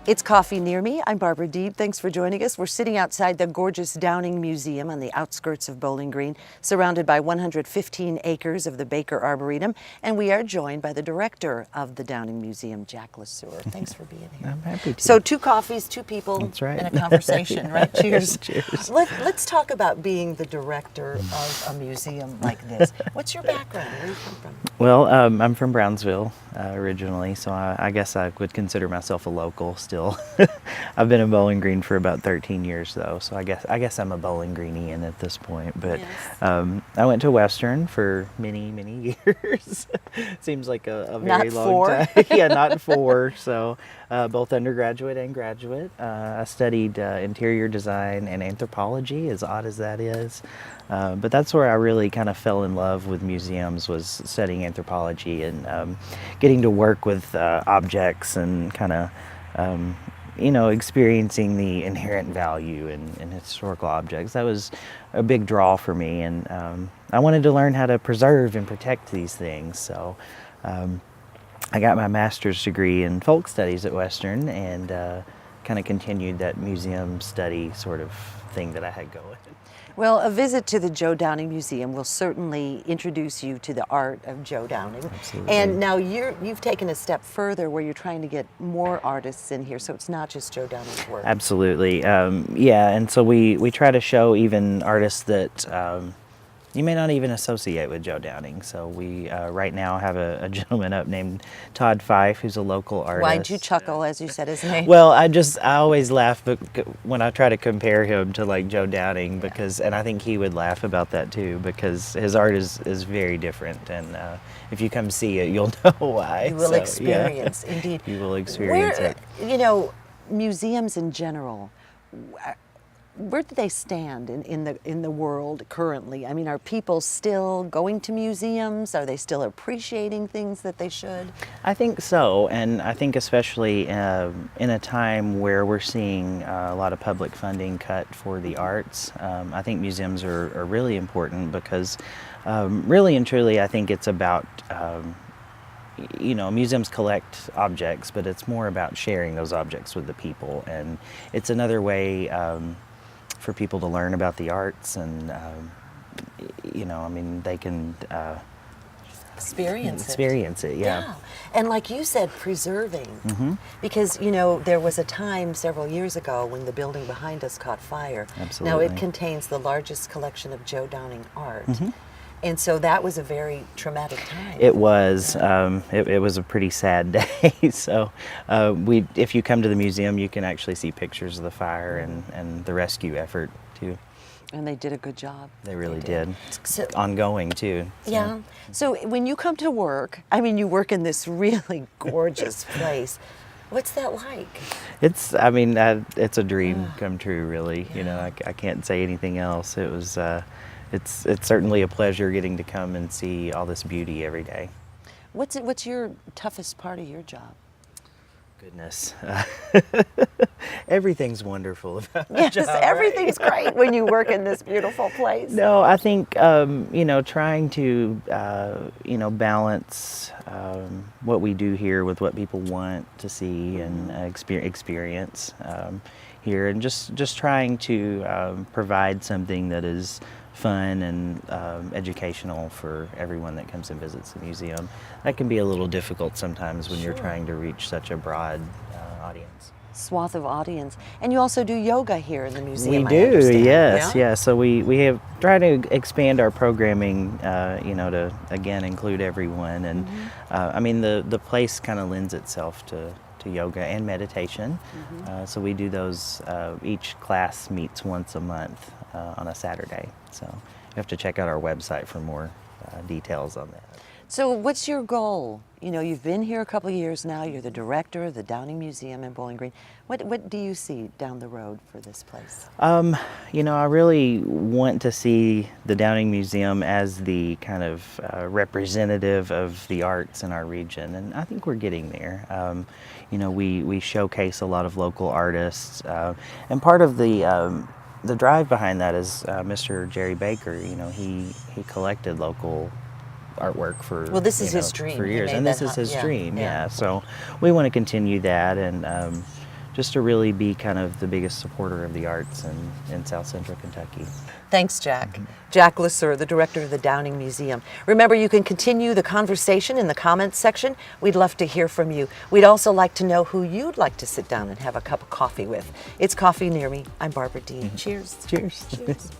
It's Coffee Near Me. I'm Barbara Deeb. Thanks for joining us. We're sitting outside the gorgeous Downing Museum on the outskirts of Bowling Green, surrounded by 115 acres of the Baker Arboretum, and we are joined by the director of the Downing Museum, Jack LeSieur. Thanks for being here. I'm happy to. So 2 coffees, 2 people, That's right. and a conversation, right? Cheers. Cheers. Let's talk about being the director of a museum like this. What's your background? Where do you come from? Well, I'm from Brownsville originally, so I guess I would consider myself a local still. I've been in Bowling Green for about 13 years though, so I guess I'm a Bowling Greenian at this point. But Yes. I went to Western for many years. Seems like a very Not long 4. time. Yeah, not 4. So both undergraduate and graduate. I studied interior design and anthropology, as odd as that is. But that's where I really kind of fell in love with museums, was studying anthropology and getting to work with objects and kind of experiencing the inherent value in historical objects. That was a big draw for me, and I wanted to learn how to preserve and protect these things. So I got my master's degree in folk studies at Western and kind of continued that museum study sort of thing that I had going. Well, a visit to the Joe Downing Museum will certainly introduce you to the art of Joe Downing. Absolutely. And now you've taken a step further where you're trying to get more artists in here, so it's not just Joe Downing's work. Absolutely. Yeah, and so we try to show even artists that you may not even associate with Joe Downing. So we right now have a gentleman up named Todd Fife, who's a local artist. Why'd you chuckle as you said his name? Well, I always laugh when I try to compare him to like Joe Downing, and I think he would laugh about that too, because his art is very different, and if you come see it, you'll know why. You will So, experience, yeah. indeed. You will experience it. Museums in general, where do they stand in the world currently? I mean, are people still going to museums? Are they still appreciating things that they should? I think so, and I think especially in a time where we're seeing a lot of public funding cut for the arts, I think museums are really important because really and truly I think it's about museums collect objects, but it's more about sharing those objects with the people, and it's another way for people to learn about the arts, and they can experience it. Yeah. And like you said, preserving, because there was a time several years ago when the building behind us caught fire. Absolutely. Now it contains the largest collection of Joe Downing art. And so that was a very traumatic time. It was. It was a pretty sad day. So if you come to the museum, you can actually see pictures of the fire and the rescue effort too. And they did a good job. They really did. So, ongoing too. So. Yeah. So when you come to work, I mean, you work in this really gorgeous place. What's that like? It's a dream come true, really. Yeah. I can't say anything else. It was. It's certainly a pleasure getting to come and see all this beauty every day. What's your toughest part of your job? Goodness. Everything's wonderful about the Yes, job, everything's right? great when you work in this beautiful place. No, I think trying to balance what we do here with what people want to see and experience here, and just trying to provide something that is fun and educational for everyone that comes and visits the museum. That can be a little difficult sometimes when you're trying to reach such a broad audience. Swath of audience. And you also do yoga here in the museum, We I do, understand. yes, Yeah? yeah. So we have tried to expand our programming, to again include everyone. And the place kind of lends itself to yoga and meditation. So we do those. Each class meets once a month on a Saturday. So you have to check out our website for more details on that. So what's your goal? You've been here a couple of years now. You're the director of the Downing Museum in Bowling Green. What do you see down the road for this place? I really want to see the Downing Museum as the kind of representative of the arts in our region, and I think we're getting there. We showcase a lot of local artists, and part of the drive behind that is Mr. Jerry Baker. He collected local artwork for this is his dream. For years, and this is his dream. Yeah. So we want to continue that and just to really be kind of the biggest supporter of the arts in South Central Kentucky. Thanks, Jack. Jack LeSieur, the director of the Downing Museum. Remember, you can continue the conversation in the comments section. We'd love to hear from you. We'd also like to know who you'd like to sit down and have a cup of coffee with. It's Coffee Near Me. I'm Barbara Deeb. Cheers. Cheers. Cheers.